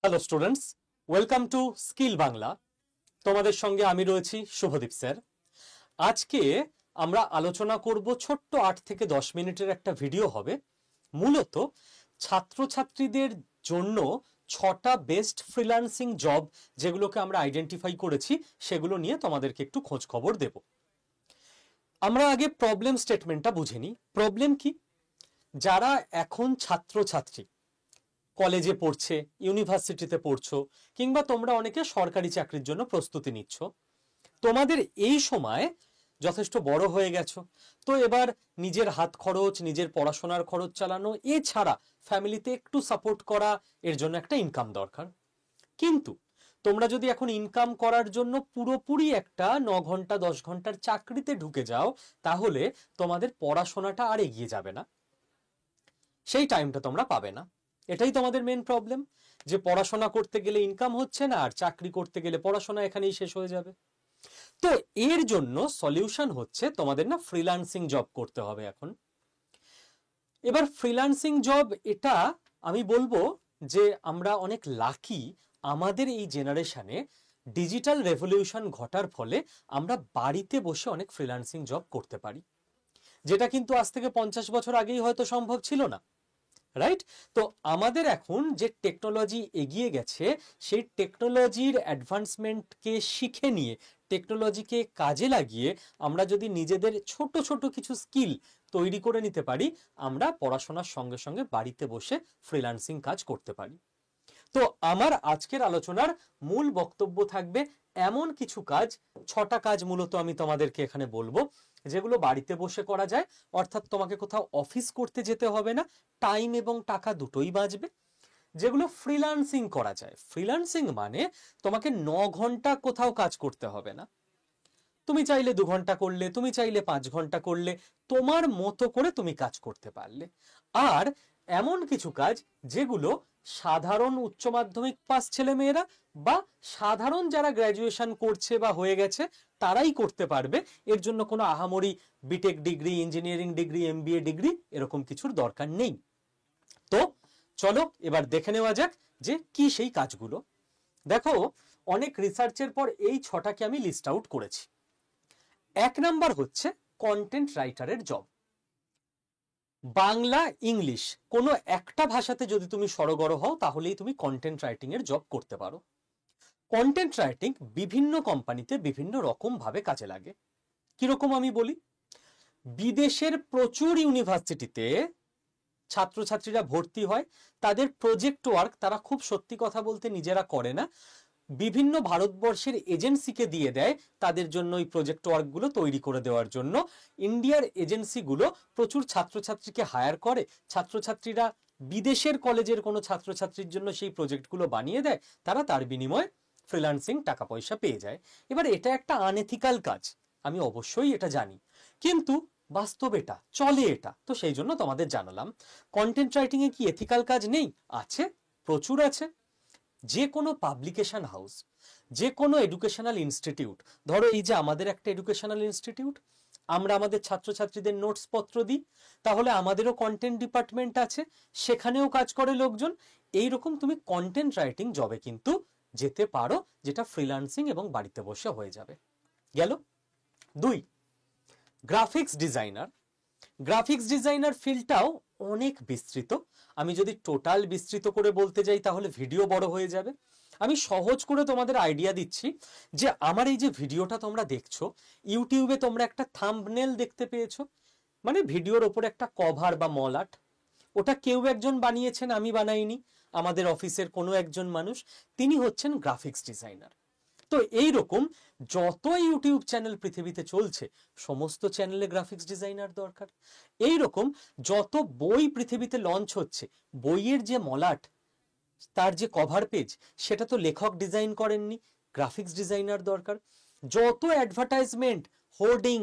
Hello students, welcome to skill Bangla. তোমাদের সঙ্গে আমি রয়েছি শুভদীপ স্যার। আজকে আমরা আলোচনা করব ছোট্ট 8 থেকে 10 মিনিটের একটা ভিডিও হবে। মূলত ছাত্রছাত্রীদের জন্য 6টা বেস্ট ফ্রিল্যান্সিং জব যেগুলোকে আমরা আইডেন্টিফাই করেছি সেগুলো নিয়ে তোমাদেরকে একটু খোঁজ খবর দেব। আমরা আগে প্রবলেম স্টেটমেন্টটা বুঝে নিই। প্রবলেম কি? যারা এখন ছাত্রছাত্রী কলেজে পড়ছে, ইউনিভার্সিটিতে পড়ছো, কিংবা তোমরা অনেকে সরকারি চাকরির জন্য প্রস্তুতি নিচ্ছ, তোমাদের এই সময় যথেষ্ট বড় হয়ে গেছো, তো এবার নিজের হাত খরচ, নিজের পড়াশোনার খরচ চালানো, এছাড়া ফ্যামিলিতে একটু সাপোর্ট করা, এর জন্য একটা ইনকাম দরকার। কিন্তু তোমরা যদি এখন ইনকাম করার জন্য পুরোপুরি একটা 9 ঘন্টা 10 ঘন্টার চাকরিতে ঢুকে যাও, তাহলে তোমাদের পড়াশোনাটা আর এগিয়ে যাবে না, সেই টাইমটা তোমরা পাবে না। এটাই তোমাদের মেন প্রবলেম, যে পড়াশোনা করতে গেলে ইনকাম হচ্ছে না, আর চাকরি করতে গেলে পড়াশোনা এখানেই শেষ হয়ে যাবে। তো এর জন্য সলিউশন হচ্ছে তোমাদের না ফ্রিল্যান্সিং জব করতে হবে এখন। এবার ফ্রিল্যান্সিং জব, এটা আমি বলবো যে আমরা অনেক লাকি, আমাদের এই জেনারেশনে ডিজিটাল রেভলিউশন ঘটার ফলে আমরা বাড়িতে বসে অনেক ফ্রিল্যান্সিং জব করতে পারি, যেটা কিন্তু আজ থেকে 50 বছর আগেই হয়তো সম্ভব ছিল না, রাইট? তো আমাদের এখন যে টেকনোলজি এগিয়ে গেছে, সেই টেকনোলজির অ্যাডভান্সমেন্টকে শিখে নিয়ে, টেকনোলজিকে কাজে লাগিয়ে আমরা যদি নিজেদের ছোট ছোট কিছু স্কিল তৈরি করে নিতে পারি, আমরা পড়াশোনার সঙ্গে সঙ্গে বাড়িতে বসে ফ্রিল্যান্সিং কাজ করতে পারি। তো আমার আজকের আলোচনার মূল বক্তব্য থাকবে এমন কিছু কাজ, 6টা কাজ মূলত আমি তোমাদেরকে এখানে বলবো, যেগুলো বাড়িতে বসে করা যায়, অর্থাৎ তোমাকে কোথাও অফিস করতে যেতে হবে না, টাইম এবং টাকা দুটোই বাঁচবে। যেগুলো ফ্রিল্যান্সিং করা যায়, ফ্রিল্যান্সিং মানে তোমাকে 9 ঘন্টা কোথাও কাজ করতে হবে না, তুমি চাইলে 2 ঘন্টা করলে, তুমি চাইলে 5 ঘন্টা করলে, তোমার মতো করে তুমি কাজ করতে পারলে। আর এমন কিছু কাজ যেগুলো সাধারণ উচ্চ মাধ্যমিক পাস ছেলে মেয়েরা বা সাধারণ যারা গ্র্যাজুয়েশন করছে বা হয়ে গেছে তারাই করতে পারবে, এর জন্য কোনো আহামরি BTech degree, engineering degree, MBA degree এরকম কিছুর দরকার নেই। তো চলো এবার দেখে নেওয়া যাক যে কি সেই কাজগুলো। দেখো, অনেক রিসার্চের পর এই 6টাকে আমি লিস্ট আউট করেছি। 1 নাম্বার হচ্ছে কন্টেন্ট রাইটারের জব। বাংলা, ইংলিশ কোনো একটা ভাষাতে যদি তুমি সরগর হও, তাহলেই তুমি কন্টেন্ট রাইটিং এর জব করতে পারো। কন্টেন্ট রাইটিং বিভিন্ন কোম্পানিতে বিভিন্ন রকম ভাবে কাজে লাগে। কিরকম আমি বলি, বিদেশের প্রচুর ইউনিভার্সিটিতে ছাত্রছাত্রীরা ভর্তি হয়, তাদের প্রজেক্ট ওয়ার্ক তারা খুব সত্যি কথা বলতে নিজেরা করে না, বিভিন্ন ভারতবর্ষের এজেন্সিকে দিয়ে দেয় তাদের জন্য ওই প্রজেক্ট ওয়ার্কগুলো তৈরি করে দেওয়ার জন্য। ইন্ডিয়ার এজেন্সিগুলো প্রচুর ছাত্রছাত্রীকে হায়ার করে, ছাত্রছাত্রীরা বিদেশের কলেজের কোনো ছাত্রছাত্রীর জন্য সেই প্রজেক্টগুলো বানিয়ে দেয়, তারা তার বিনিময়ে ফ্রিল্যান্সিং টাকা পয়সা পেয়ে যায়। এবার এটা একটা আনএথিক্যাল কাজ, আমি অবশ্যই এটা জানি, কিন্তু বাস্তব এটা চলে, এটা তো সেই জন্য তোমাদের জানালাম। কন্টেন্ট রাইটিং এ কি এথিক্যাল কাজ নেই? আছে, প্রচুর আছে। যে কোনো পাবলিকেশন হাউস, যে কোনো এডুকেশনাল ইনস্টিটিউট, ধরো এই যে আমাদের একটা এডুকেশনাল ইনস্টিটিউট, আমরা আমাদের ছাত্রছাত্রীদের নোটস পত্র দিই, তাহলে আমাদেরও কন্টেন্ট ডিপার্টমেন্ট আছে, সেখানেও কাজ করে লোকজন। এইরকম তুমি কন্টেন্ট রাইটিং জবে কিন্তু যেতে পারো, যেটা ফ্রিল্যান্সিং এবং বাড়িতে বসে হয়ে যাবে। গেল 2, গ্রাফিক্স ডিজাইনার। গ্রাফিক্স ডিজাইনার ফিল্ডটাও অনেক বিস্তৃত, আমি যদি টোটাল বিস্তৃত করে বলতে যাই তাহলে ভিডিও বড় হয়ে যাবে। আমি সহজ করে তোমাদের আইডিয়া দিচ্ছি, যে আমার এই যে ভিডিওটা তোমরা দেখছো, ইউটিউবে তোমরা একটা থাম্বনেল দেখতে পেয়েছো, মানে ভিডিওর ওপরে একটা কভার বা মলাট, ওটা কেউ একজন বানিয়েছেন, আমি বানাইনি, আমাদের অফিসের কোনো একজন মানুষ, তিনি হচ্ছেন গ্রাফিক্স ডিজাইনার। তো এই রকম যত ইউটিউব চ্যানেল পৃথিবীতে চলছে, সমস্ত চ্যানেলে গ্রাফিক্স ডিজাইনার দরকার। এই রকম যত বই পৃথিবীতে লঞ্চ হচ্ছে, বইয়ের যে মলাট, তার যে কভার পেজ, সেটা তো লেখক ডিজাইন করেননি, গ্রাফিক্স ডিজাইনার দরকার। যত advertisement, hoarding,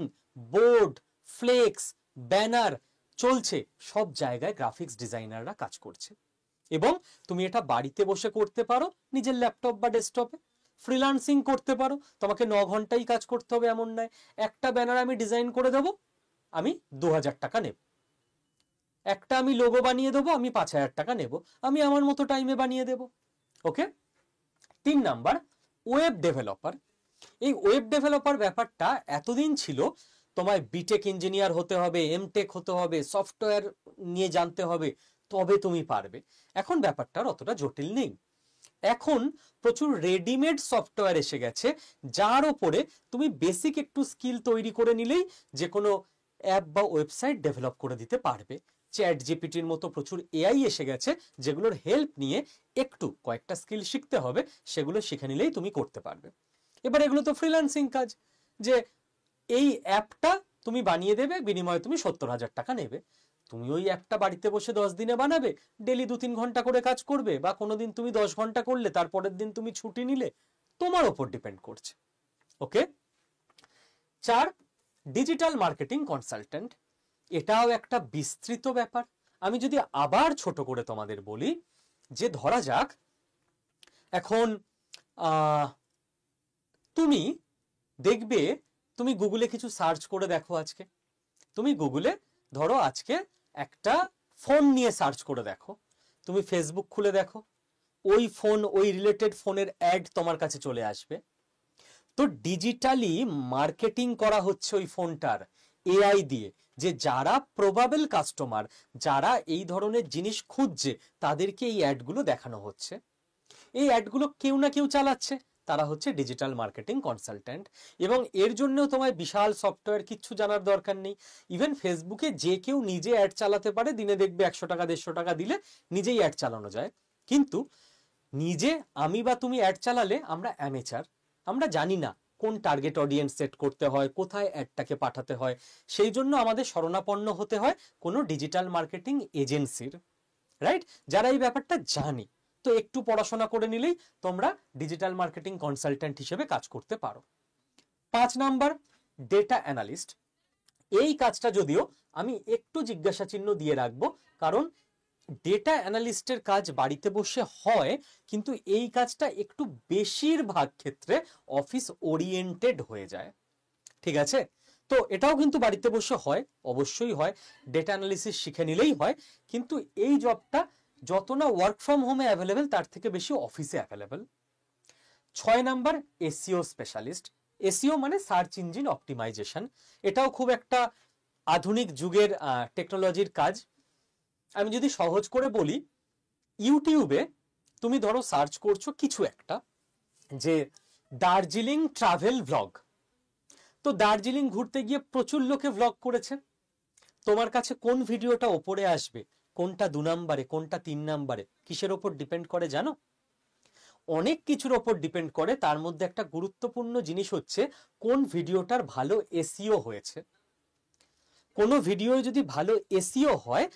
board, flex, banner চলছে, সব জায়গায় গ্রাফিক্স ডিজাইনাররা কাজ করছে। এবং তুমি এটা বাড়িতে বসে করতে পারো, নিজের ল্যাপটপ বা ডেস্কটপে। ফ্রিল্যান্সিং করতে পারো, তোমাকে 9 ঘন্টাই কাজ করতে হবে এমন নয়। একটা ব্যানার আমি ডিজাইন করে দেবো, আমি 2000 টাকা নেব। একটা আমি লোগো বানিয়ে দেবো, আমি 5000 টাকা নেব, আমি আমার মতো টাইমে বানিয়ে দেব। ওকে। 3 নাম্বার ওয়েব ডেভেলপার। এই ওয়েব ডেভেলপার ব্যাপারটা এতদিন ছিল তোমায় বিটেক ইঞ্জিনিয়ার হতে হবে, এমটেক হতে হবে, সফটওয়্যার নিয়ে জানতে হবে, তবে তুমি পারবে। এখন ব্যাপারটা অতটা জটিল নেই। এখন প্রচুর রেডিমেড সফটওয়্যার এসে গেছে, যার উপরে তুমি বেসিক একটু স্কিল তৈরি করে নিলেই যে কোনো অ্যাপ বা ওয়েবসাইট ডেভেলপ করে দিতে পারবে। চ্যাট জিপিটির মতো প্রচুর এআই এসে গেছে, যেগুলোর হেল্প নিয়ে একটু কয়েকটা স্কিল শিখতে হবে, সেগুলো শিখে নিলেই তুমি করতে পারবে। এবার এগুলো তো ফ্রিল্যান্সিং কাজ, যে এই অ্যাপটা তুমি বানিয়ে দেবে, বিনিময়ে তুমি 70,000 টাকা নেবে। তুমি ওই অ্যাপটা বাড়িতে বসে 10 দিনে বানাবে, ডেলি 2-3 ঘন্টা করে কাজ করবে, বা কোনোদিন তুমি 10 ঘন্টা করলে, তারপরের দিন তুমি ছুটি নিলে, তোমার ওপর ডিপেন্ড করছে। ওকে। 4 ডিজিটাল মার্কেটিং কনসালটেন্ট। এটাও একটা বিস্তৃত ব্যাপার। আমি যদি আবার ছোট করে তোমাদের বলি, যে ধরা যাক এখন তুমি দেখবে, তুমি গুগলে কিছু সার্চ করে দেখো। আজকে তুমি গুগলে ধরো আজকে একটা ফোন নিয়ে সার্চ করে দেখো, তুমি ফেসবুক খুলে দেখো, ওই ফোন, ওই রিলেটেড ফোনের অ্যাড তোমার কাছে চলে আসবে। তো ডিজিটালি মার্কেটিং করা হচ্ছে ওই ফোনটার এআই দিয়ে, যে যারা প্রবাবল কাস্টমার, যারা এই ধরনের জিনিস খুঁজছে, তাদেরকে এই অ্যাডগুলো দেখানো হচ্ছে। এই অ্যাডগুলো কেউ না কেউ চালাচ্ছে, তারা হচ্ছে ডিজিটাল মার্কেটিং কনসালট্যান্ট। এবং এর জন্য তোমায় বিশাল সফটওয়্যার কিচ্ছু জানার দরকার নেই। ইভেন ফেসবুকে যে কেউ নিজে অ্যাড চালাতে পারে, দিনে দেখবে 100 টাকা 150 টাকা দিলে নিজেই অ্যাড চালানো যায়। কিন্তু নিজে আমি বা তুমি অ্যাড চালালে আমরা অ্যামেচার, আমরা জানি না কোন টার্গেট অডিয়েন্স সেট করতে হয়, কোথায় অ্যাডটাকে পাঠাতে হয়। সেই জন্য আমাদের শরণাপন্ন হতে হয় কোনো ডিজিটাল মার্কেটিং এজেন্সির, রাইট, যারা এই ব্যাপারটা জানে। তো একটু পড়াশোনা করে নিলেই তোমরা ডিজিটাল মার্কেটিং কনসালট্যান্ট হিসেবে কাজ করতে পারো। 5 নাম্বার ডেটা অ্যানালিস্ট। এই কাজটা যদিও আমি একটু জিজ্ঞাসা চিহ্ন দিয়ে রাখবো, কারণ ডেটা অ্যানালিস্টের কাজ বাড়িতে বসে হয়, কিন্তু এই কাজটা একটু বেশিরভাগ ক্ষেত্রে অফিস ওরিয়েন্টেড হয়ে যায়। ঠিক আছে, তো এটাও কিন্তু বাড়িতে বসে হয়, অবশ্যই হয়, ডেটা অ্যানালিসিস শিখে নিলেই হয়। কিন্তু এই জবটা যত না ওয়ার্ক ফ্রম হোমে অ্যাভেলেবেল, তার থেকে বেশি অফিসে available. 6 number SEO specialist. SEO মানে সার্চ ইঞ্জিন অপটিমাইজেশন। এটাও খুব একটা আধুনিক যুগের টেকনোলজির কাজ। আমি যদি সহজ করে বলি, ইউটিউবে তুমি ধরো সার্চ করছো কিছু একটা, যে দার্জিলিং ট্রাভেল ভ্লগ। তো দার্জিলিং ঘুরতে গিয়ে প্রচুর লোকে ভ্লগ করেছে। তোমার কাছে কোন ভিডিওটা ওপরে আসবে, কোনটা 2 নাম্বারে, কোনটা 3 নাম্বারে, কিসের ওপর ডিপেন্ড করে জানো? অনেক কিছুর ওপর ডিপেন্ড করে। তার মধ্যে একটা গুরুত্বপূর্ণ জিনিস হচ্ছে কোন ভিডিওটার ভালো এসইও হয়েছে। কোনো ভিডিও যদি ভালো এসইও হয়,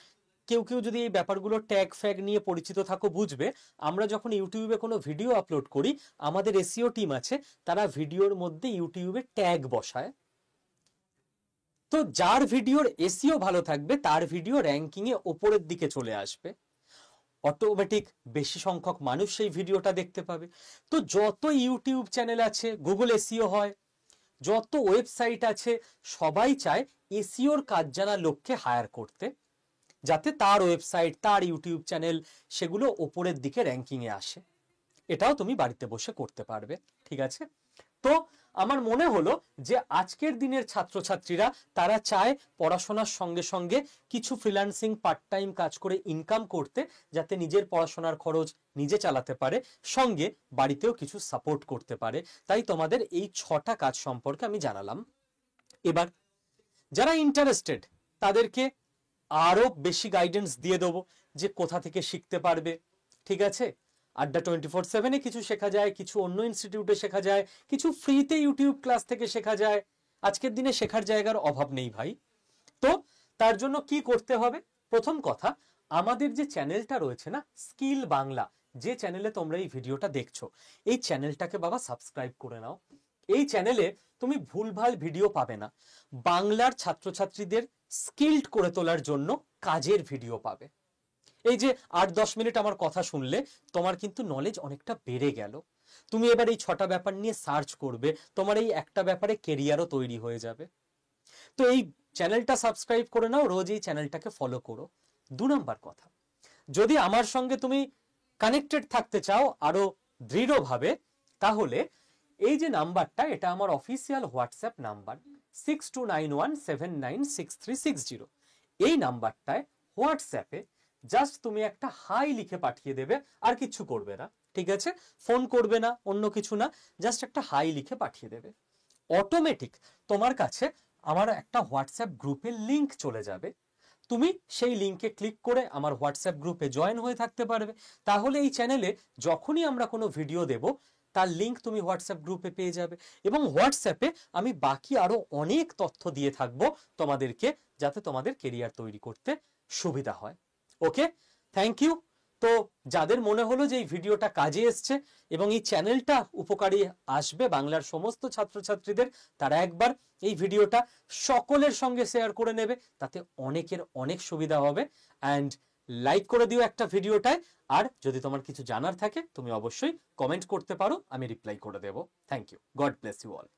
কেউ কেউ যদি এই ব্যাপারগুলো ট্যাগ ফ্যাগ নিয়ে পরিচিত থাকো, বুঝবে। আমরা যখন ইউটিউবে কোনো ভিডিও আপলোড করি, আমাদের এসইও টিম আছে, তারা ভিডিওর মধ্যে ইউটিউবে ট্যাগ বসায়। তো যার ভিডিওর এসইও ভালো থাকবে, তার ভিডিও র্যাঙ্কিং এ ওপরের দিকে চলে আসবে, অটোমেটিক বেশি সংখ্যক মানুষ সেই ভিডিওটা দেখতে পাবে। তো যত ইউটিউব চ্যানেল আছে, গুগল এসইও হয়, যত ওয়েবসাইট আছে, সবাই চায় এসইওর কাজ জানা লোককে হায়ার করতে, যাতে তার ওয়েবসাইট, তার ইউটিউব চ্যানেল, সেগুলো ওপরের দিকে র্যাঙ্কিং এ আসে। এটাও তুমি বাড়িতে বসে করতে পারবে। ঠিক আছে, তো আমার মনে হলো যে আজকের দিনের ছাত্রছাত্রীরা, তারা চায় পড়াশোনার সঙ্গে সঙ্গে কিছু ফ্রিল্যান্সিং পার্ট টাইম কাজ করে ইনকাম করতে, যাতে নিজের পড়াশোনার খরচ নিজে চালাতে পারে, সঙ্গে বাড়িতেও কিছু সাপোর্ট করতে পারে। তাই তোমাদের এই 6টা কাজ সম্পর্কে আমি জানালাম। এবার যারা ইন্টারেস্টেড, তাদেরকে আরো বেশি গাইডেন্স দিয়ে দেবো যে কোথা থেকে শিখতে পারবে। ঠিক আছে, আড্ডা 24/7-এ কিছু শেখা যায়, কিছু অন্য ইনস্টিটিউটে শেখা যায়, কিছু ফ্রিতে ইউটিউব ক্লাস থেকে শেখা যায়। আজকের দিনে শেখার জায়গার অভাব নেই ভাই। তো তার জন্য কি করতে হবে? প্রথম কথা, আমাদের যে চ্যানেলটা রয়েছে না, স্কিল বাংলা, যে চ্যানেলে তোমরা এই ভিডিওটা দেখছো, এই চ্যানেলটাকে বাবা সাবস্ক্রাইব করে নাও। এই চ্যানেলে তুমি ভুলভাল ভিডিও পাবে না। বাংলার ছাত্রছাত্রীদের স্কিলড করে তোলার জন্য কাজের ভিডিও পাবে। এই যে 8-10 মিনিট আমার কথা শুনলে, তোমার কিন্তু নলেজ অনেকটা বেড়ে গেল। তুমি এবার এই 6টা ব্যাপার নিয়ে সার্চ করবে, তোমার এই একটা ব্যাপারে কেরিয়ারও তৈরি হয়ে যাবে। তো এই চ্যানেলটা সাবস্ক্রাইব করে নাও, রোজ এই চ্যানেলটাকে ফলো করো। 2 নাম্বার কথা, যদি আমার সঙ্গে তুমি কানেক্টেড থাকতে চাও আরো দৃঢ়ভাবে, তাহলে এই যে নাম্বারটা, এটা আমার অফিসিয়াল হোয়াটসঅ্যাপ নাম্বার 6291796360। এই নাম্বারটায় হোয়াটসঅ্যাপে জাস্ট তুমি একটা হাই লিখে পাঠিয়ে দেবে, আর কিছু করবে না, ঠিক আছে? ফোন করবে না, অন্য কিছু না, জাস্ট একটা হাই লিখে পাঠিয়ে দেবে। অটোমেটিক তোমার কাছে আমার একটা হোয়াটসঅ্যাপ গ্রুপের লিংক চলে যাবে। তুমি সেই লিংকে ক্লিক করে আমার হোয়াটসঅ্যাপ গ্রুপে জয়েন হয়ে থাকতে পারবে। তাহলে এই চ্যানেলে যখনই আমরা কোনো ভিডিও দেব, তার লিংক তুমি হোয়াটসঅ্যাপ গ্রুপে পেয়ে যাবে। এবং হোয়াটসঅ্যাপে আমি বাকি আরো অনেক তথ্য দিয়ে থাকবো তোমাদেরকে, যাতে তোমাদের কেরিয়ার তৈরি করতে সুবিধা হয়। ওকে, থ্যাংক ইউ। তো যাদের মনে হলো যে এই ভিডিওটা কাজে এসছে এবং এই চ্যানেলটা উপকারী আসবে বাংলার সমস্ত ছাত্রছাত্রীদের, তারা একবার এই ভিডিওটা সকলের সঙ্গে শেয়ার করে নেবে, তাতে অনেকের অনেক সুবিধা হবে। অ্যান্ড লাইক করে দিও একটা ভিডিওটায়। আর যদি তোমার কিছু জানার থাকে, তুমি অবশ্যই কমেন্ট করতে পারো, আমি রিপ্লাই করে দেবো। Thank you, God bless you all.